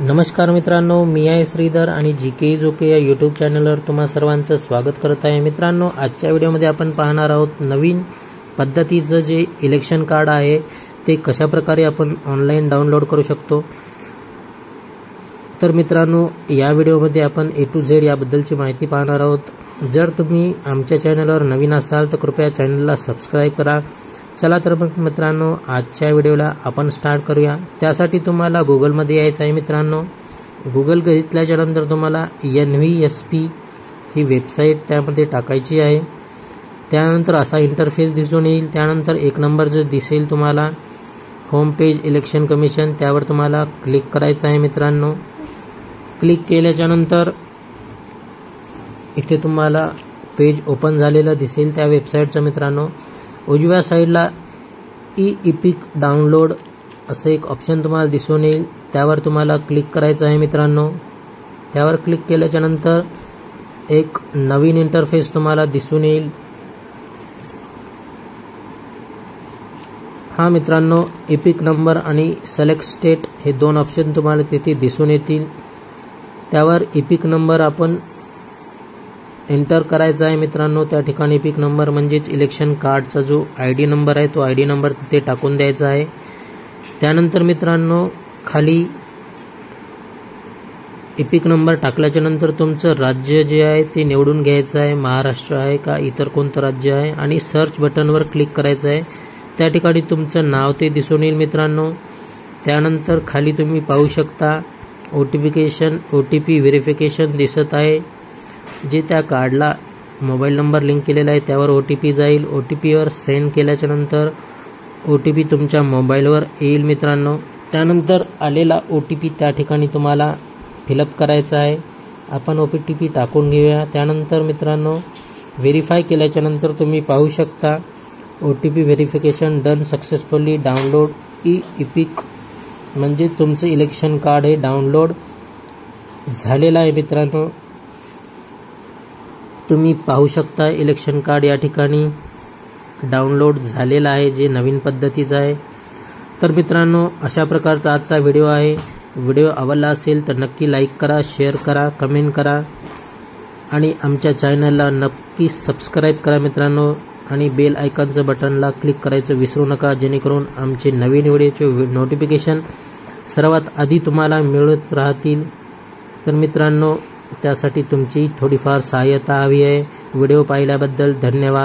नमस्कार मित्रांनो, मी आहे श्रीधर आणि जीके इज ओके या यूट्यूब चॅनलवर तुम्हा सर्वांचं स्वागत करत आहे। मित्रांनो, आजच्या व्हिडिओमध्ये आपण पाहणार आहोत नवीन पद्धतीचं जे इलेक्शन कार्ड आहे ते कशा प्रकारे आपण ऑनलाइन डाउनलोड करू शकतो। तर मित्रांनो, या व्हिडिओमध्ये आपण ए टू झेड याबद्दलची माहिती पाहणार आहोत। जर तुम्ही आमच्या चॅनलवर नवीन असाल तर कृपया चॅनलला सबस्क्राइब करा। चला तर मग मित्रांनो, आजच्या व्हिडिओला आपण स्टार्ट करूया। त्यासाठी तुम्हाला गुगलमध्ये यायचं आहे। मित्रांनो, गुगल घेतल्याच्या नंतर तुम्हाला NVSP ही वेबसाईट त्यामध्ये टाकायची आहे। त्यानंतर असा इंटरफेस दिसून येईल। त्यानंतर एक नंबर जो दिसेल तुम्हाला होम पेज इलेक्शन कमिशन, त्यावर तुम्हाला क्लिक करायचं आहे। मित्रांनो, क्लिक केल्याच्या नंतर इथे तुम्हाला पेज ओपन झालेलं दिसेल त्या वेबसाईटचं। मित्रांनो, उजव्या साईडला ई-इपिक डाउनलोड असं एक ऑप्शन तुम्हाला दिसून येईल, त्यावर तुम्हाला क्लिक करायचं आहे। मित्रांनो, त्यावर क्लिक केल्याच्या नंतर एक नवीन इंटरफेस तुम्हाला दिसून येईल। हा मित्रांनो, इपिक नंबर आणि सिलेक्ट स्टेट हे दोन ऑप्शन तुम्हाला तिथे दिसून येतील। त्यावर इपिक नंबर आपण एंटर करायचा आहे। मित्रांनो, त्या ठिकाणी इपिक नंबर म्हणजेच इलेक्शन कार्डचा जो ID नंबर आहे तो ID नंबर तिथे टाकून द्यायचा आहे। त्यानंतर मित्रांनो, खाली इपिक नंबर टाकल्याच्या नंतर तुमचं राज्य जे आहे ते निवडून घ्यायचं आहे, महाराष्ट्र आहे का इतर कोणतं राज्य आहे, आणि सर्च बटनवर क्लिक करायचं आहे। त्या ठिकाणी तुमचं नाव ते दिसून येईल। मित्रांनो, त्यानंतर खाली तुम्ही पाहू शकता OTP व्हेरिफिकेशन दिसत आहे, जे त्या कार्डला मोबाईल नंबर लिंक केलेला आहे त्यावर OTP जाईल। OTPवर सेंड केल्याच्या नंतर OTP तुमच्या मोबाईलवर येईल। मित्रांनो, त्यानंतर आलेला OTP त्या ठिकाणी तुम्हाला फिलअप करायचा आहे। आपण OTP टाकून घेऊया। त्यानंतर मित्रांनो, व्हेरीफाय केल्याच्या नंतर तुम्ही पाहू शकता OTP verification done successfully download e-EPIC, म्हणजे तुमचं इलेक्शन कार्ड हे डाउनलोड झालेलं आहे। मित्रांनो, तुम्ही पाहू शकता इलेक्शन कार्ड या ठिकाणी डाउनलोड झालेला आहे, जे नवीन पद्धतीचं आहे। तर मित्रांनो, अशा प्रकारचा आजचा व्हिडिओ आहे। व्हिडिओ आवडला असेल तर नक्की लाईक करा, शेअर करा, कमेंट करा आणि आमच्या चॅनलला नक्की सबस्क्राइब करा मित्रांनो, आणि बेल आयकॉनचं बटनला क्लिक करायचं विसरू नका, जेणेकरून आमचे नवीन व्हिडिओचे नोटिफिकेशन सर्वात आधी तुम्हाला मिळत राहतील। तर मित्रांनो, त्यासाठी तुमची थोडीफार सहाय्यता हवी आहे। व्हिडिओ पाहिल्याबद्दल धन्यवाद।